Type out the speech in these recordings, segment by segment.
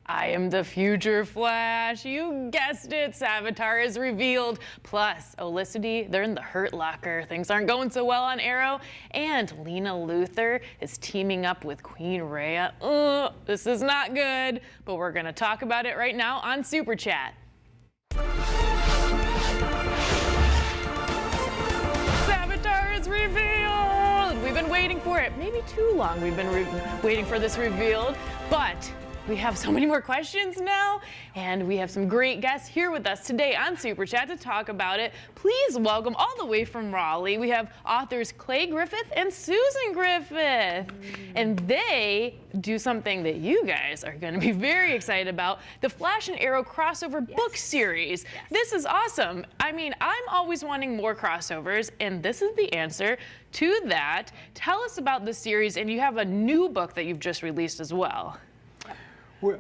I am the future Flash. You guessed it, Savitar is revealed. Plus, Olicity, they're in the Hurt Locker. Things aren't going so well on Arrow. And Lena Luthor is teaming up with Queen Rhea. This is not good, but we're going to talk about it right now on Super Chat. Savitar is revealed! We've been waiting for it. Maybe too long we've been waiting for this revealed, but we have so many more questions now, and we have some great guests here with us today on Super Chat to talk about it. Please welcome all the way from Raleigh. We have authors Queen Griffith and Susan Griffith, and they do something that you guys are going to be very excited about, the Flash and Arrow crossover book series. This is awesome. I mean, I'm always wanting more crossovers, and this is the answer to that. Tell us about the series, and you have a new book that you've just released as well.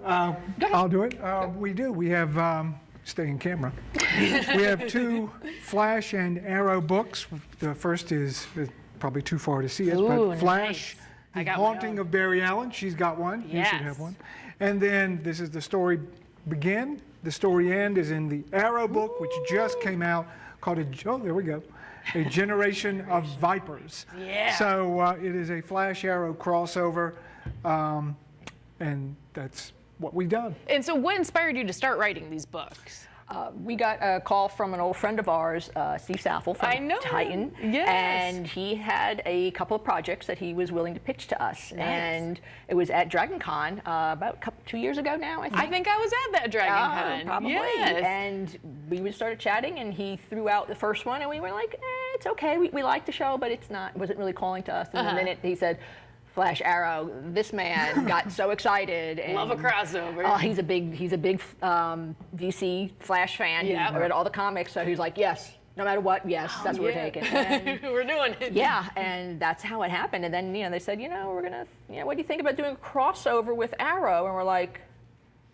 I'll do it. We do. We have, stay in camera. We have two Flash and Arrow books. The first is probably too far to see it, but Flash, nice. The Haunting of Barry Allen. She's got one. Yes. You should have one. And then this is the story begin. The story end is in the Arrow book, which just came out, called there we go. A Generation of Vipers. Yeah. So it is a Flash Arrow crossover. And that's what we've done. And so what inspired you to start writing these books? We got a call from an old friend of ours, Steve Saffel from Titan. Yes. And he had a couple of projects that he was willing to pitch to us. Nice. And it was at Dragon Con about 2 years ago now, I think. I think I was at that Dragon Con. Probably. Yes. And we started chatting, and he threw out the first one, and we were like, it's okay. We like the show, but it wasn't really calling to us. And then he said, Flash Arrow, this man got so excited. And, love a crossover. Oh, he's a big DC Flash fan. Yeah. He read all the comics, so he's like, yes, no matter what, yes, that's what we're taking. And, we're doing it. Yeah, and that's how it happened. And then, they said, we're gonna, what do you think about doing a crossover with Arrow? And we're like,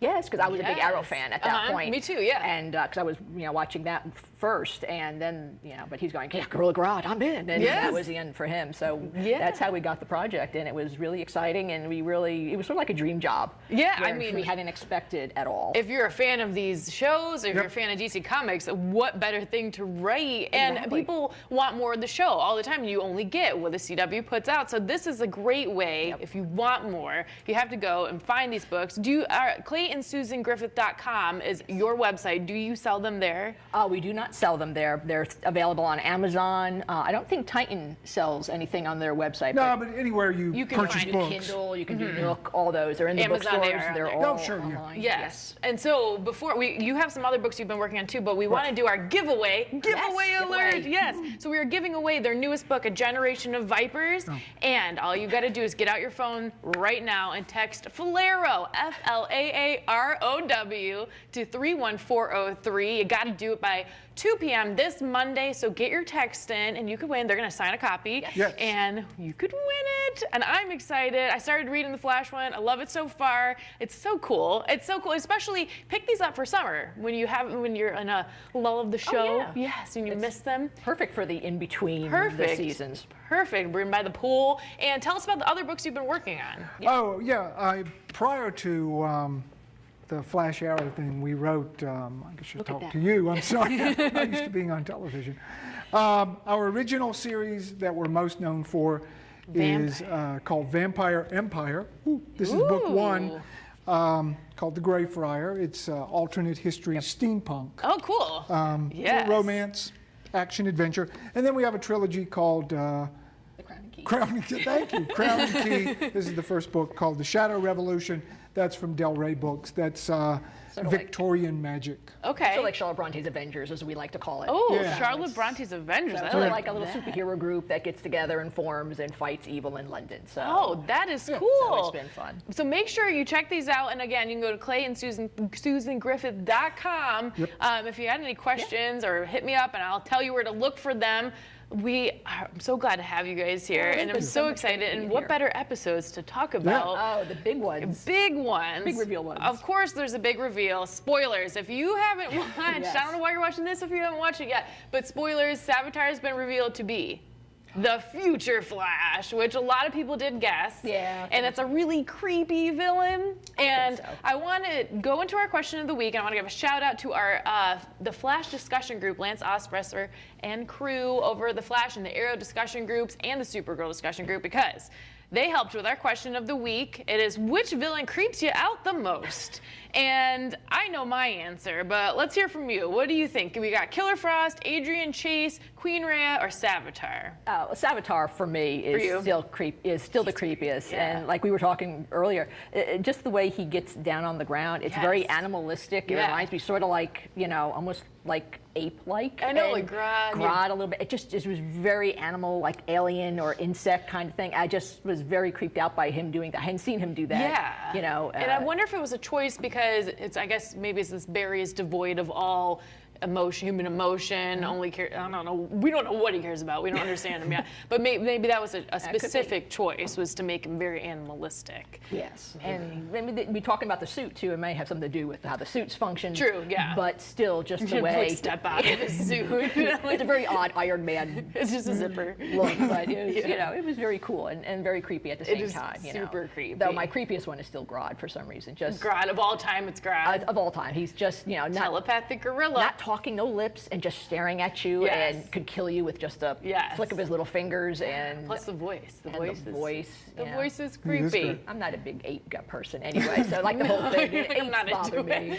yes, because I was a big Arrow fan at that point. Me too, yeah. And because I was, watching that first, and then, but he's going, yeah, Gorilla Grodd, I'm in, and that was the end for him. So that's how we got the project, and it was really exciting, and it was sort of like a dream job. Yeah, I mean, we hadn't expected at all. If you're a fan of these shows, if you're a fan of DC Comics, what better thing to write? And people want more of the show all the time, and you only get what the CW puts out. So this is a great way, if you want more, you have to go and find these books. ClayandSusanGriffith.com is your website. Do you sell them there? We do not sell them there. They're available on Amazon. I don't think Titan sells anything on their website. No, but anywhere you can purchase find books. Kindle, you can do Nook, all those. They're in the Amazon, bookstores. They're all online. Yes. And so before you have some other books you've been working on too, but we want to do our giveaway alert. Yes. So we are giving away their newest book, A Generation of Vipers. And all you got to do is get out your phone right now and text FLAAROW, FLAAROW, to 31403. You got to do it by 2 p.m. this Monday, so get your text in and you could win. They're going to sign a copy, and you could win it. And I'm excited. I started reading the Flash one. I love it so far. It's so cool. It's so cool, especially pick these up for summer when you're in a lull of the show. Yes, and you miss them. Perfect for the in-between the seasons. Perfect. We're by the pool. And tell us about the other books you've been working on. Prior to the Flash Arrow thing, we wrote, I should talk to you, I'm sorry, I'm used to being on television. Our original series that we're most known for is called Vampire Empire. This is book one, called The Greyfriar. It's alternate history steampunk. Oh, cool. Romance, action, adventure. And then we have a trilogy called The Crown and Key. Crown and Key, thank you. Crown and Key. This is the first book called The Shadow Revolution. That's from Del Rey Books. That's Victorian magic. Okay. So like Charlotte Bronte's Avengers, as we like to call it. Oh, Charlotte Bronte's Avengers. So I like a little superhero group that gets together and forms and fights evil in London. So that is cool. So it's been fun. So make sure you check these out. And again, you can go to ClayandSusanGriffith.com. If you had any questions or hit me up and I'll tell you where to look for them. I'm so glad to have you guys here, and I'm so excited. And what better episodes to talk about? Oh, the big ones. Big ones. Big reveal ones. Of course, there's a big reveal. Spoilers. If you haven't watched, I don't know why you're watching this if you haven't watched it yet, but spoilers, Savitar has been revealed to be the future Flash, which a lot of people did guess. Yeah. And it's a really creepy villain. And so. I want to go into our question of the week, and I want to give a shout out to our the Flash discussion group, Lance Ospresser and crew over the Flash and the Arrow discussion groups and the Supergirl discussion group, because they helped with our question of the week. It is, which villain creeps you out the most? And I know my answer, but let's hear from you. What do you think? We got Killer Frost, Adrian Chase, Queen Rhea, or Savitar? Savitar for me is still the creepiest. Yeah. And like we were talking earlier, just the way he gets down on the ground, it's very animalistic. It reminds me sort of like, almost like ape-like. I know, like Grodd. Grodd a little bit. It was very animal, like alien or insect kind of thing. I just was very creeped out by him doing that. I hadn't seen him do that. Yeah. And I wonder if it was a choice because I guess maybe it's this Barry is devoid of all human emotion, only care, I don't know, we don't know what he cares about, we don't understand him yet, but maybe that was a specific choice, was to make him very animalistic. Yes, and maybe we're talking about the suit too, it may have something to do with how the suits function. True, yeah. But still, just the way... Like step out of the suit. It's a very odd Iron Man It's just a zipper. look, but it was, it was very cool and very creepy at the same time. Super creepy. Though my creepiest one is still Grodd for some reason. Just Grodd, of all time, it's Grodd. of all time, he's just, not telepathic gorilla. Not talking, no lips, and just staring at you, and could kill you with just a flick of his little fingers. And plus the voice. The voice is creepy. I'm not a big ape person anyway, so like the whole thing, apes bother me.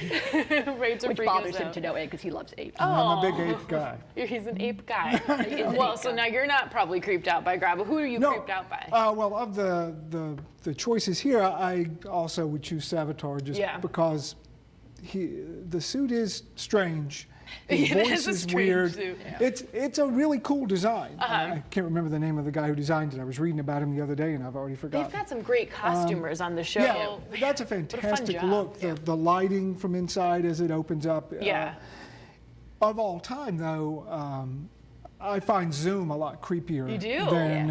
Which bothers him to no end because he loves apes. I'm a big ape guy. He's an ape guy. Well, so now you're not probably creeped out by Grodd, but who are you creeped out by? Well, of the choices here, I also would choose Savitar just because the suit is strange. His voice is weird. It's a really cool design. I can't remember the name of the guy who designed it. I was reading about him the other day and I've already forgotten. They've got some great costumers on the show. Yeah, that's a fantastic look. The lighting from inside as it opens up. Of all time, though, I find Zoom a lot creepier. You do? Than,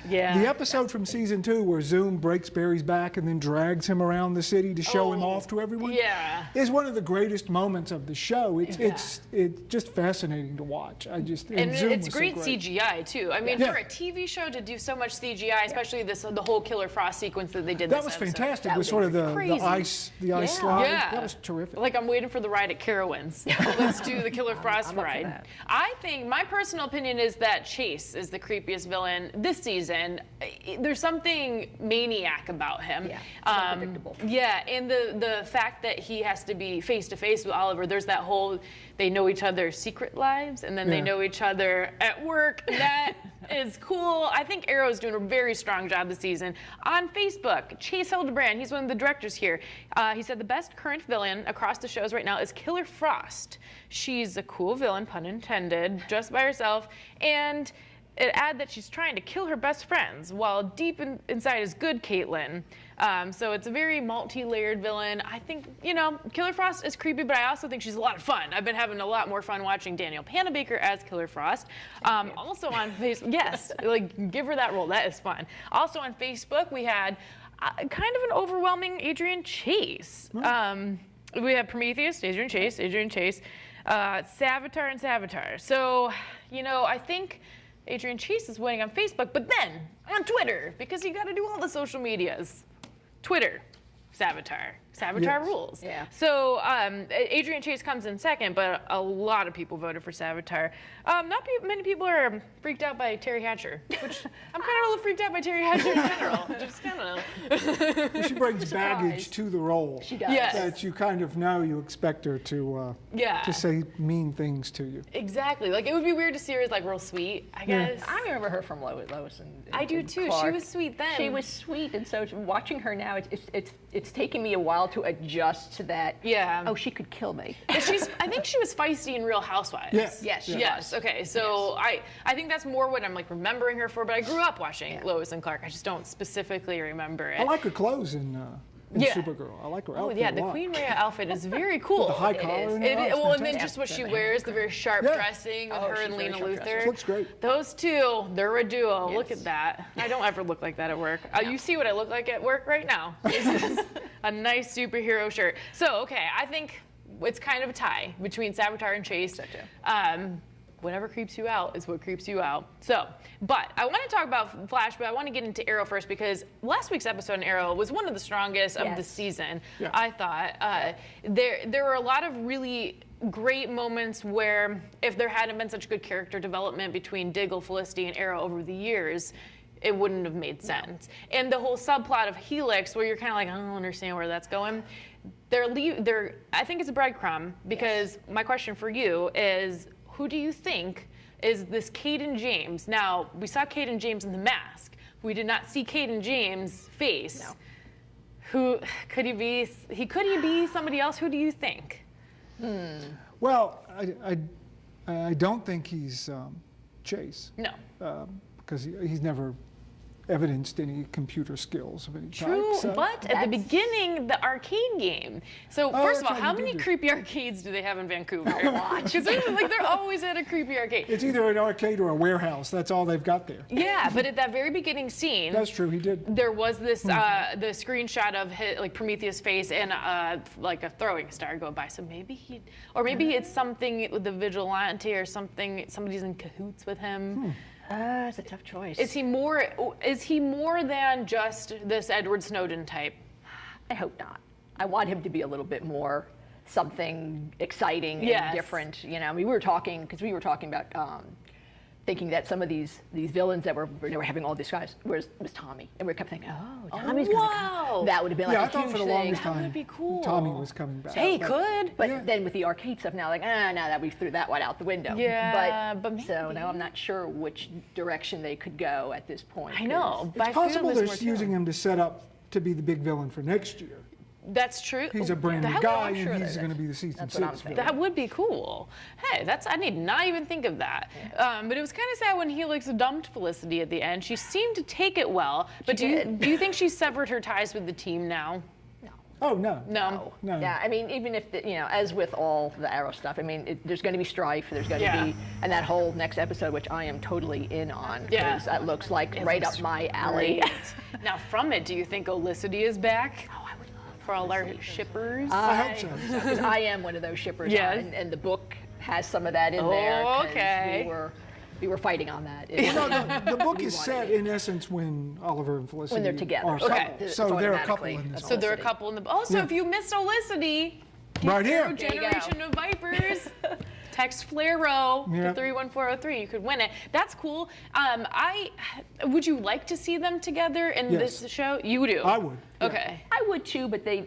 the episode from season 2 where Zoom breaks Barry's back and then drags him around the city to show him off to everyone is one of the greatest moments of the show. It's just fascinating to watch. And Zoom it's was great, so great CGI too. I mean, for a TV show to do so much CGI, especially the whole Killer Frost sequence that they did. That was fantastic. It was sort of the ice slide. Yeah. That was terrific. Like I'm waiting for the ride at Carowinds. Let's do the Killer Frost ride. I think my personal opinion is that Chase is the creepiest villain this season. There's something maniac about him. Yeah, unpredictable. Yeah, and the fact that he has to be face to face with Oliver. There's that whole, they know each other's secret lives, and then they know each other at work. That is cool. I think Arrow's doing a very strong job this season. On Facebook, Chase Hildebrand, he's one of the directors here. He said the best current villain across the shows right now is Killer Frost. She's a cool villain, pun intended, just by herself, and it add that she's trying to kill her best friends, while deep inside is good Caitlin. So it's a very multi-layered villain. I think, Killer Frost is creepy, but I also think she's a lot of fun. I've been having a lot more fun watching Danielle Panabaker as Killer Frost. Also on Facebook, yes, give her that role. That is fun. Also on Facebook, we had kind of an overwhelming Adrian Chase. We have Prometheus, Adrian Chase, Savitar, and Savitar. So, I think Adrian Chase is winning on Facebook, but then on Twitter, because you got to do all the social medias. Twitter, Savitar. Savitar rules. Yeah. So Adrian Chase comes in second, but a lot of people voted for Savitar. Not many people are freaked out by Terry Hatcher, which I'm kind of a little freaked out by Terry Hatcher in general. Just kind of know. She brings baggage to the role. She does. Yes. That you kind of know you expect her to say mean things to you. Exactly. It would be weird to see her as real sweet, I guess. I remember her from Lois and I do too. Clark. She was sweet then. She was sweet, and so watching her now, it's taking me a while to adjust to that. Yeah. Oh, she could kill me. I think she was feisty in Real Housewives. Yes. Yes. Okay. So I think that's more what I'm remembering her for. But I grew up watching Lois and Clark. I just don't specifically remember it. I like her clothes in Supergirl. I like her outfit a lot. The Queen Rhea outfit is very cool. The high collar. And then just what she wears, the very sharp dressing with her and Lena Luthor. Looks great. Those two, they're a duo. Yes. Look at that. I don't ever look like that at work. You see what I look like at work right now. This is a nice superhero shirt. So, okay, I think it's kind of a tie between Savitar and Chase. whatever creeps you out is what creeps you out. So, but I want to talk about Flash, but I want to get into Arrow first because last week's episode in Arrow was one of the strongest of the season, I thought. There were a lot of really great moments where if there hadn't been such good character development between Diggle, Felicity, and Arrow over the years, it wouldn't have made sense. And the whole subplot of Helix, where you're kind of like, I don't understand where that's going. I think it's a breadcrumb because my question for you is, who do you think is this Caden James? Now, we saw Caden James in The Mask. We did not see Caden James' face. No. Who could he be? Could he be somebody else? Who do you think? Well, I don't think he's Chase. No. Because he's never evidenced any computer skills of any True, type. So. but at the beginning, the arcade game. So first of all, right, how you many did. creepy arcades do they have in Vancouver? Because they're always at a creepy arcade. It's either an arcade or a warehouse. That's all they've got there. Yeah, but at that very beginning scene, That's true. He did. there was this the screenshot of Prometheus' face and like a throwing star go by. So maybe maybe it's something with the vigilante or something. Somebody's in cahoots with him. It's a tough choice. Is he more than just this Edward Snowden type? I hope not. I want him to be a little bit more something exciting and different. You know, I mean, we were talking about thinking that some of these villains that were having all these guys was Tommy, and we kept thinking, oh, Tommy's gonna come. That would have been like I a thought huge for the thing. longest That time would be cool. Tommy was coming back. Hey, could. But then with the arcade stuff now, like, no, that we threw that one out the window. Yeah, but so maybe. now I'm not sure which direction they could go at this point. I know. It's possible they're using him to set up to be the big villain for next year. That's true. He's a brand new That- guy, I'm sure and he's that- going to be the season that's what I'm 6 thinking. villain. That would be cool. Hey, I did not even think of that. But it was kind of sad when Helix dumped Felicity at the end. She seemed to take it well. But do you think she's severed her ties with the team now? Oh, no. No. No. Yeah, I mean, even if, as with all the Arrow stuff, I mean, there's going to be strife, there's going to be, and that whole next episode, which I am totally in on, because that looks like right up my alley. Great. Now, from it, do you think Olicity is back? Oh, I would love for all our shippers. I hope so. Because I am one of those shippers, Yes. and the book has some of that in there. 'cause Okay. We were fighting on that. Well, no, the book is wanted set it. in essence when Oliver and Felicity When they're together. are a Okay. couple. It's So they're a couple automatically in this. So they're a Olicity. couple in the. Oh, so Yeah. if you missed Olicity, Right here. New There you go. Generation of Vipers. Text Flaro Yeah. to 31403. You could win it. That's cool. Would you like to see them together in Yes. this show? You do. I would. Yeah. Okay. I would too, but they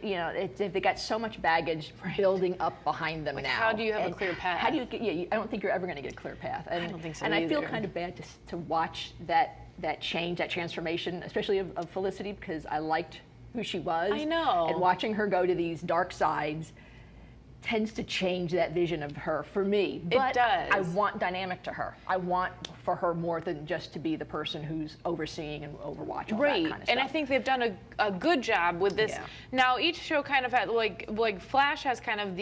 got so much baggage building up behind them now. how do you have a And clear path? How do you get? Yeah, I don't think you're ever going to get a clear path. And, I don't think so And I feel either. kind of bad to watch that change, that transformation, especially of Felicity, because I liked who she was. I know. And watching her go to these dark sides tends to change that vision of her for me. But does. I want dynamic to her. I want for her more than just to be the person who's overseeing and overwatch all Right, that kind of and I stuff. think they've done a good job with this. Yeah. Now each show kind of had like Flash has kind of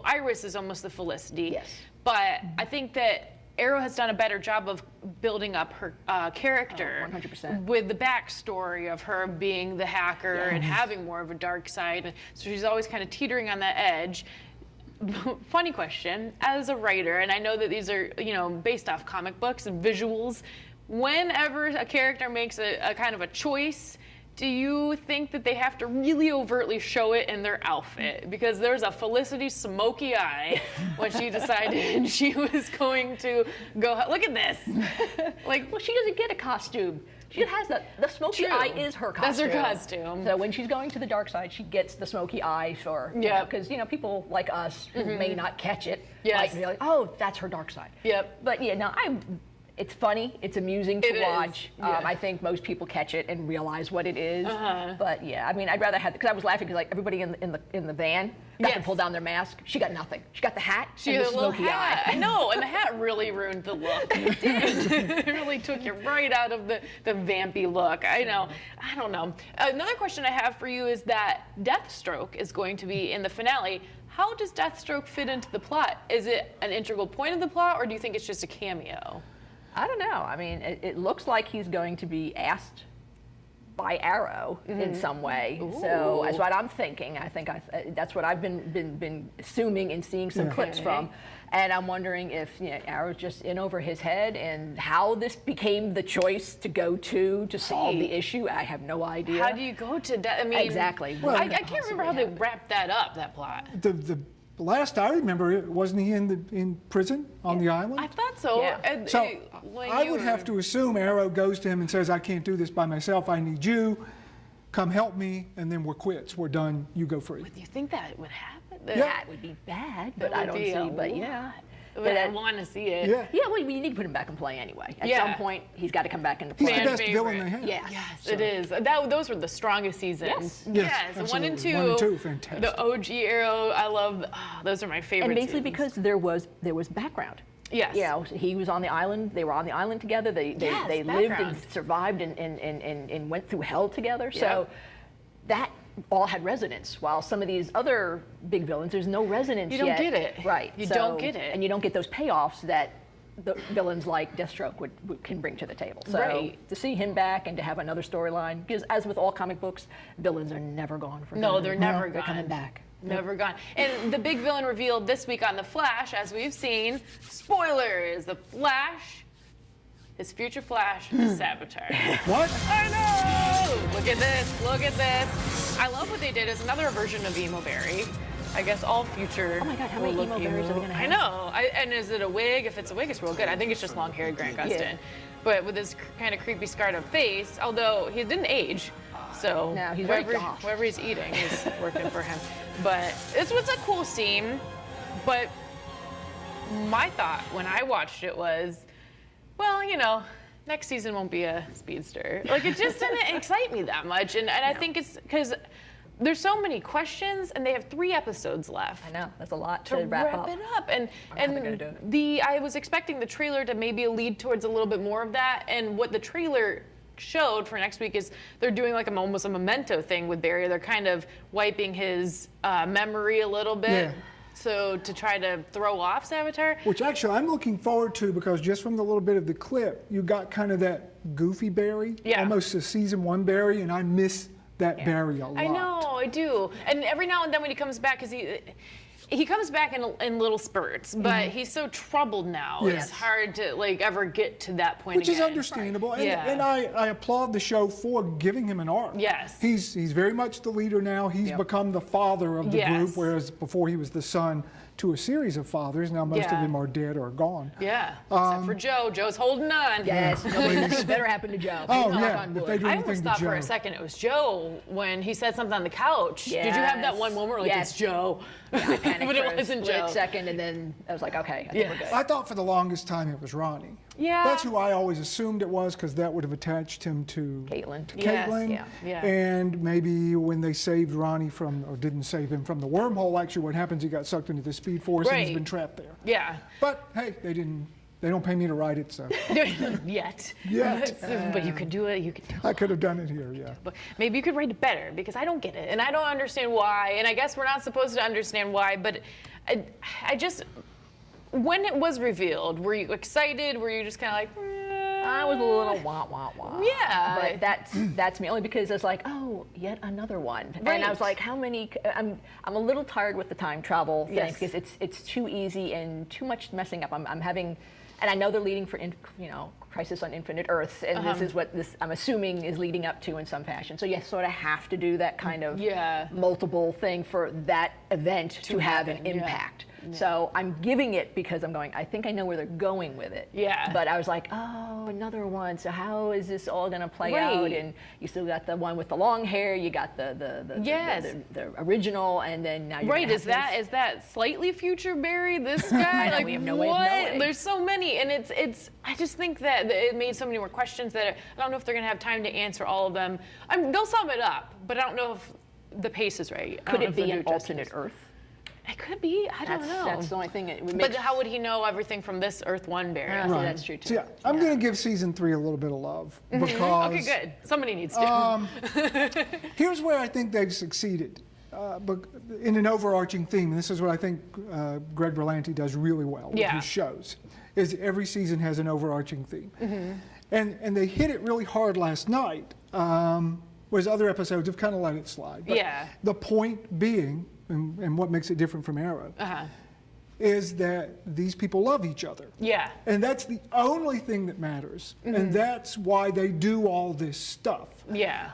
Iris is almost the Felicity. Yes. But I think that Arrow has done a better job of building up her character 100%. with the backstory of her being the hacker and having more of a dark side. So she's always kind of teetering on that edge. Funny question, as a writer, and I know that these are, based off comic books and visuals, whenever a character makes a kind of a choice, do you think that they have to really overtly show it in their outfit? Because there's a Felicity smoky eye when she decided she was going to go, look at this. Well, she doesn't get a costume. She has the smoky True. eye is her costume. That's her costume. So when she's going to the dark side, she gets the smoky eye for, Yep. because people like us who may not catch it Yes. might be like, oh, that's her dark side. Yep. But yeah, no, it's funny, it's amusing to It is, watch. yeah. I think most people catch it and realize what it is. Uh-huh. But yeah, I mean, I'd rather have, because I was laughing because everybody in the van got to Yes. pull down their mask. She got nothing. She got the hat She and had the a little smoky hat. eye. No, and the hat really ruined the look. It really took you right out of the vampy look. I know. I don't know. Another question I have for you is that Deathstroke is going to be in the finale. How does Deathstroke fit into the plot? Is it an integral point of the plot, or do you think it's just a cameo? I don't know. I mean, it looks like he's going to be asked by Arrow in some way. So that's what I'm thinking. I think that's what I've been assuming and seeing some clips from. And I'm wondering if Arrow's just in over his head, and how this became the choice to go to solve the issue. I have no idea. How do you go to that? I mean, exactly. Well, I can't remember how they wrapped that up, that plot. The last I remember, wasn't he in prison on the island? I thought so. Yeah. And, So I would have to assume Arrow goes to him and says, I can't do this by myself. I need you. Come help me, and then we're quits. We're done. You go free. Do you think that would happen? That would be bad, but I don't see. But yeah. But I want to see it. Yeah. Well, you need to put him back in play anyway. At some point, he's got to come back into play. He's the best favorite. villain they have. Yes. Yes, it is. Those were the strongest seasons. Yes, One and two. 1 and 2, fantastic. The OG Arrow, I love. Those are my favorite. And basically seasons. because there was background. Yes. He was on the island. They were on the island together. They lived and survived and went through hell together. So that all had resonance, while some of these other big villains, there's no resonance yet. You don't get it. Right. You don't get it. And you don't get those payoffs that the villains like Deathstroke can bring to the table. So to see him back and to have another storyline, because as with all comic books, villains are never gone for good. No, they're never gone. They're coming back. Never gone. And the big villain revealed this week on The Flash, as we've seen, spoilers, The Flash, his future Flash, Savitar. What? I know! Look at this, look at this. I love what they did as another version of Emo Berry. I guess all future. Oh my God, how many emo berries are they gonna have? I know. And is it a wig? If it's a wig, it's real good. I think it's just long-haired Grant Gustin. Yeah. But with this kind of creepy scarred-up face, although he didn't age, so no, he's very whatever he's eating is working for him. But this was a cool scene. But my thought when I watched it was, well, next season won't be a speedster. Like, it just didn't excite me that much. And I think it's because there's so many questions, and they have 3 episodes left. I know, that's a lot to wrap up. it up. And I was expecting the trailer to maybe lead towards a little bit more of that. And what the trailer showed for next week is they're doing like almost a memento thing with Barry. They're kind of wiping his memory a little bit. Yeah. So to try to throw off Savitar. Which actually I'm looking forward to, because just from the little bit of the clip, you got kind of that goofy Barry, almost a season 1 Barry, and I miss that Barry a lot. I know, I do. And every now and then when he comes back, because he comes back in little spurts, but he's so troubled now. Yes. It's hard to ever get to that point Which again. is understandable, Right. and I applaud the show for giving him an arc. Yes. He's very much the leader now. He's become the father of the group, whereas before he was the son to a series of fathers. Now most of them are dead or gone. Yeah, except for Joe. Joe's holding on. Yes, nothing better happen to Joe. Oh yeah, if they do I anything almost to thought Joe. for a second it was Joe when he said something on the couch. Yes. Did you have that one moment where like, it's Joe? I panicked but for it wasn't a split Joe. second, and then I was like, okay, I think we're good. I thought for the longest time it was Ronnie. Yeah. That's who I always assumed it was, because that would have attached him to Caitlin. Yes, Caitlin. yeah. And maybe when they saved Ronnie from, or didn't save him from the wormhole, actually what happens, he got sucked into the Speed Force and he's Right. been trapped there. Yeah. But hey, they don't pay me to write it, so Yet. Yet. But you could do it. You could do it. I could have done it here, yeah. But maybe you could write it better, because I don't get it, and I don't understand why. And I guess we're not supposed to understand why. But I just, when it was revealed, were you excited? Were you just kind of like? I was a little wah wah wah. Yeah. But that's me, only because it's like, oh, yet another one. Right. And I was like, how many? I'm a little tired with the time travel thing, Yes. because it's too easy and too much messing up. I'm having, and I know they're leading for Crisis on Infinite Earths, and this is what this I'm assuming is leading up to in some fashion. So you sort of have to do that kind of multiple thing for that event to have an impact. Yeah. So I'm giving it because I'm going, I think I know where they're going with it. Yeah. But I was like, oh, another one. So how is this all going to play out? And you still got the one with the long hair. You got the original, and then now you're Is that slightly future Barry? This guy? Like, we have no what? way of knowing. There's so many, and it's. I just think that it made so many more questions that I don't know if they're gonna have time to answer all of them. They'll sum it up, but I don't know if the pace is right. Could it be an alternate Earth? It could be. I don't know. That's the only thing that would make. But how would he know everything from this Earth 1 Barry? Yeah, Right. that's true too. So, yeah, I'm going to give season 3 a little bit of love, because Okay, good. Somebody needs to. here's where I think they've succeeded. But in an overarching theme, and this is what I think Greg Berlanti does really well with his shows, is every season has an overarching theme. And they hit it really hard last night whereas other episodes have kind of let it slide. But Yeah. the point being, and what makes it different from Arrow, is that these people love each other. Yeah. And that's the only thing that matters. And that's why they do all this stuff. Yeah.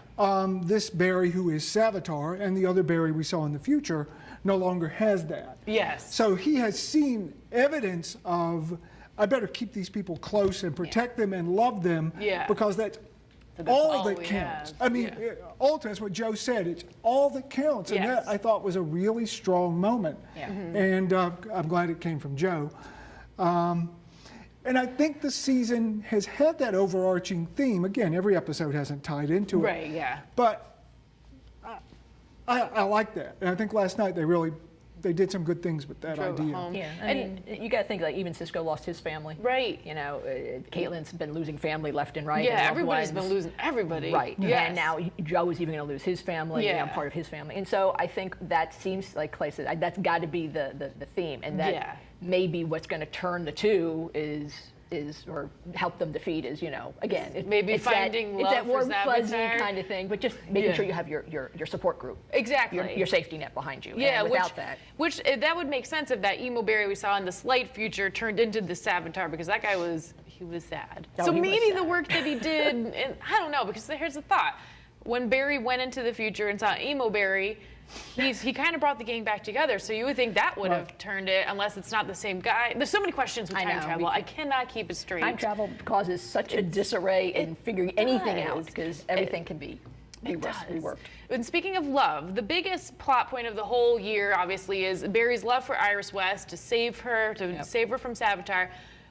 This Barry, who is Savitar, and the other Barry we saw in the future, no longer has that. Yes. So he has seen evidence of, I better keep these people close and protect them and love them, because that's all that counts. I mean, ultimately, that's what Joe said. It's all that counts. And that, I thought, was a really strong moment. And I'm glad it came from Joe. And I think the season has had that overarching theme. Again, every episode hasn't tied into it. Right, yeah. But I like that. And I think last night they did some good things with that Drove it idea. home. Yeah, I mean, you got to think, like, even Cisco lost his family. Right. You know, Caitlin's been losing family left and right. Yeah, and loved everybody's ones. been losing everybody. Right. Yes. And now Joe is even going to lose his family. Yeah. Part of his family. And so I think that seems like Clay said, that's got to be the theme. And that maybe what's going to turn the two is or help them defeat is, you know, again, maybe it's finding that, love it's that warm, for fuzzy Savitar. kind of thing, but just making sure you have your support group. Exactly. Your safety net behind you. Yeah, and without that. Which that would make sense if that emo Barry we saw in the slight future turned into the Savitar, because that guy was sad. Oh, so he was maybe the sad. work that he did, and I don't know, because here's the thought. When Barry went into the future and saw emo Barry, he kind of brought the gang back together. So you would think that would have turned it, unless it's not the same guy. There's so many questions with time travel. I cannot keep it straight. Time travel causes such a disarray in figuring anything out, because everything can be reworked. And speaking of love, the biggest plot point of the whole year, obviously, is Barry's love for Iris West, to save her, save her from Savitar.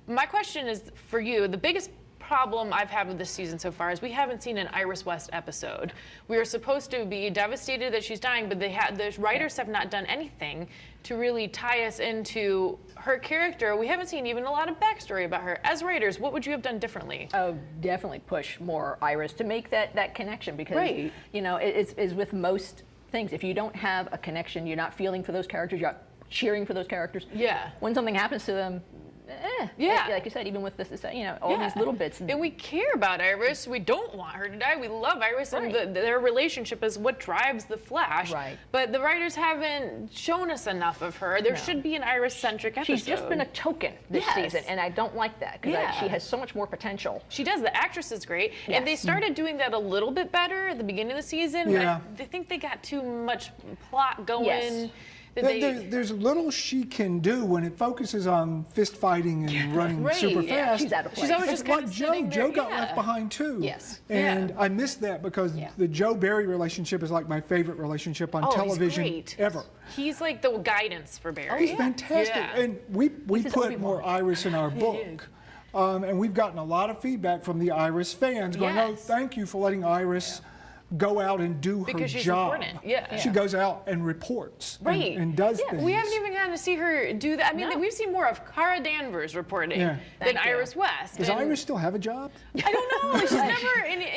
My question is for you, the biggest problem I've had with this season so far is we haven't seen an Iris West episode. We are supposed to be devastated that she's dying, but the writers have not done anything to really tie us into her character. We haven't seen even a lot of backstory about her. As writers, what would you have done differently? Oh, definitely push more Iris to make that connection, because you know, it's with most things. If you don't have a connection, you're not feeling for those characters, you're not cheering for those characters. Yeah. When something happens to them, like you said, even with this, you know, all these little bits. And we care about Iris. We don't want her to die. We love Iris, and their relationship is what drives the Flash. Right. But the writers haven't shown us enough of her. There should be an Iris-centric episode. She's just been a token this season, and I don't like that, because she has so much more potential. She does. The actress is great, and they started doing that a little bit better at the beginning of the season. Yeah. I think they got too much plot going. Yes. There's little she can do when it focuses on fist fighting and running super fast. She's out of place. She's always It's just like kind of Joe. sitting there. Joe got left behind too. Yes. And I missed that, because the Joe Barry relationship is like my favorite relationship on television he's great. ever. He's like the guidance for Barry. He's fantastic. Yeah. And we is put Obi-Wan. more Iris in our book. And we've gotten a lot of feedback from the Iris fans going, oh, thank you for letting Iris go out and do her Because she's job. important. Yeah. She goes out and reports and does things. We haven't even gotten to see her do that. I mean, we've seen more of Kara Danvers reporting than Iris West. Does Iris still have a job? I don't know. She's never.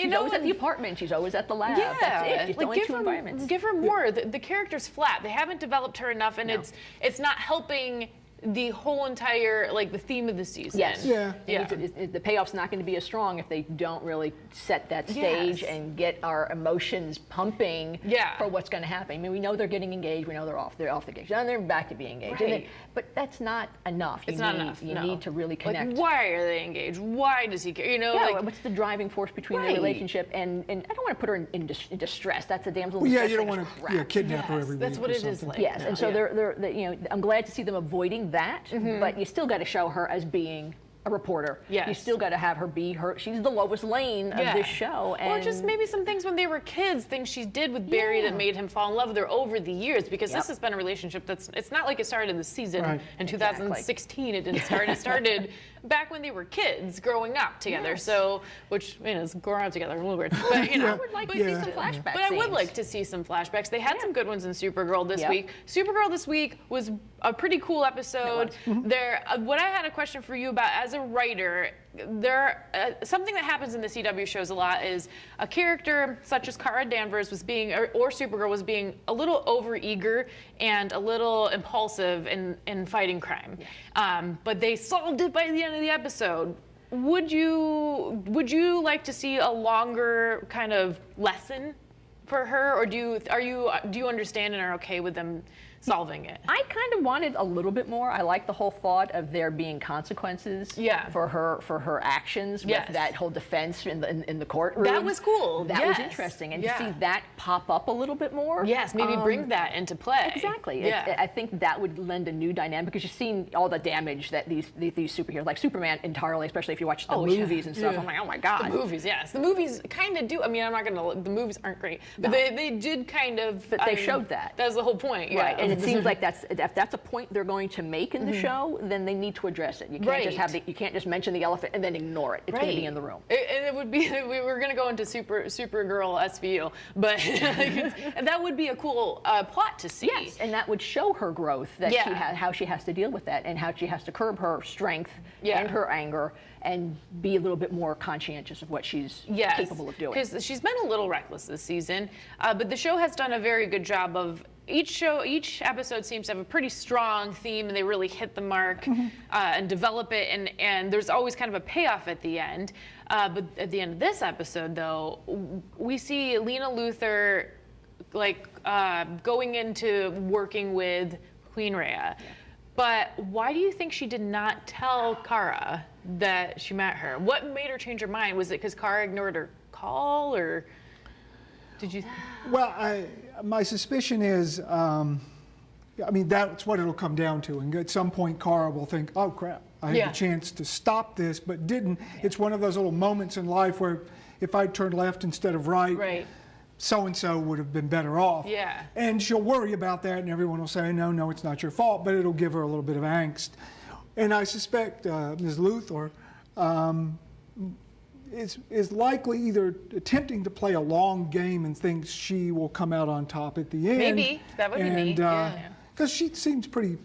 She's always at the apartment. She's always at the lab. That's it. She's only two environments. Give her more. The character's flat. They haven't developed her enough, and it's not helping the whole entire, like, the theme of the season. Yes. Yeah. The payoff's not going to be as strong if they don't really set that stage and get our emotions pumping for what's going to happen. I mean, we know they're getting engaged. We know they're off the gauge. And they're back to being engaged. Right. But that's not enough. It's not enough. You need to really connect. Like, why are they engaged? Why does he care? You know, like, what's the driving force between their relationship? And I don't want to put her in distress. That's a damsel in Well, distress. you don't want to kidnap her every week. That's what or it is something. like. Yes, and so they're you know, I'm glad to see them avoiding that, but you still got to show her as being a reporter. Yes. You still got to have her be her. She's the Lois Lane of this show. Or just maybe some things when they were kids, things she did with Barry that made him fall in love with her over the years, because this has been a relationship it's not like it started in the season in 2016. It didn't start. It started back when they were kids growing up together. So, which, you know, is growing up together, a little weird. But, you know, I would like to see some flashbacks. But I would like to see some flashbacks. They had some good ones in Supergirl this week. Supergirl this week was a pretty cool episode. There, what I had a question for you about as a writer, something that happens in the CW shows a lot is a character such as Kara Danvers was being, or Supergirl was being a little overeager and a little impulsive in fighting crime. But they solved it by the end of the episode. would you like to see a longer kind of lesson for her, or do you understand and are okay with them solving it? I kind of wanted a little bit more. I like the whole thought of there being consequences for her actions with that whole defense in the courtroom. That was cool. That was interesting, and to see that pop up a little bit more. Yes, maybe bring that into play. Exactly. Yeah. I think that would lend a new dynamic, because you've seen all the damage that these superheroes, like Superman entirely, especially if you watch the movies and stuff. I'm like, oh my God. The movies, yes. The movies kind of do. I mean, I'm not gonna. The movies aren't great, but they did kind of. But they showed that. That's the whole point. Right. And it seems like if that's a point they're going to make in the show, then they need to address it. You can't just you can't just mention the elephant and then ignore it. It's going to be in the room. And it would be, we were going to go into Supergirl SVU, but that would be a cool plot to see. Yes, and that would show her growth, that how she has to deal with that, and how she has to curb her strength and her anger, and be a little bit more conscientious of what she's capable of doing. Because she's been a little reckless this season, but the show has done a very good job of, each episode seems to have a pretty strong theme, and they really hit the mark and develop it, and there's always kind of a payoff at the end. But at the end of this episode, though, we see Lena Luthor going into working with Queen Rhea. But why do you think she did not tell Kara that she met her? What made her change her mind? Was it because Kara ignored her call, or did you? Well, my suspicion is, I mean, that's what it'll come down to. And at some point, Kara will think, oh, crap, I had the chance to stop this, but didn't. It's one of those little moments in life where if I turned left instead of right, so-and-so would have been better off. Yeah. And she'll worry about that, and everyone will say, no, it's not your fault, but it'll give her a little bit of angst. And I suspect Ms. Luthor is likely either attempting to play a long game and thinks she will come out on top at the end. Maybe. That would be neat. Because she seems pretty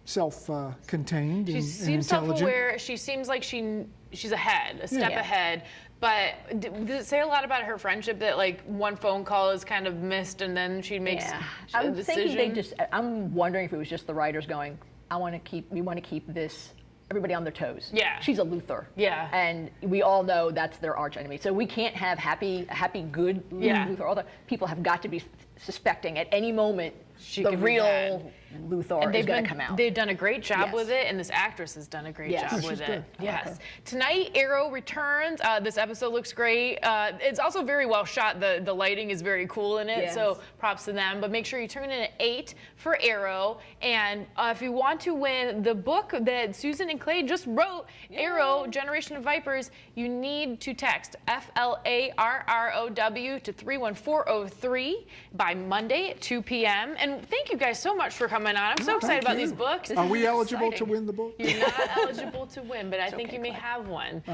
self-contained and seems intelligent. Self-aware. She seems like she's ahead, a step ahead. But does it say a lot about her friendship that like one phone call is kind of missed and then she makes a decision? I'm wondering if it was just the writers going, we want to keep this, everybody on their toes. Yeah. She's a Luthor. Yeah. And we all know that's their arch enemy. So we can't have happy, good Luthor. All the people have got to be suspecting at any moment the real Luthor is going to come out. They've done a great job with it, and this actress has done a great job with it. Yes. Tonight, Arrow returns. This episode looks great. It's also very well shot. The lighting is very cool in it, so props to them. But make sure you tune in at 8 for Arrow. And if you want to win the book that Susan and Clay just wrote, Arrow, Generation of Vipers, you need to text FLARROW to 31403 by Monday at 2 p.m. And thank you guys so much for coming on. I'm so excited about these books. Are we eligible to win the book? You're not eligible to win, but I think you may have one.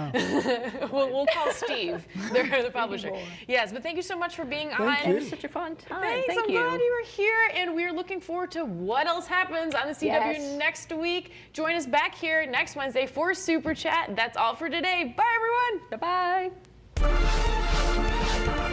We'll call Steve, the publisher. Yes, but thank you so much for being on. It was such a fun time. Thanks. I'm glad you were here, and we're looking forward to what else happens on the CW next week. Join us back here next Wednesday for Super Chat. That's all for today. Bye, everyone. Bye-bye.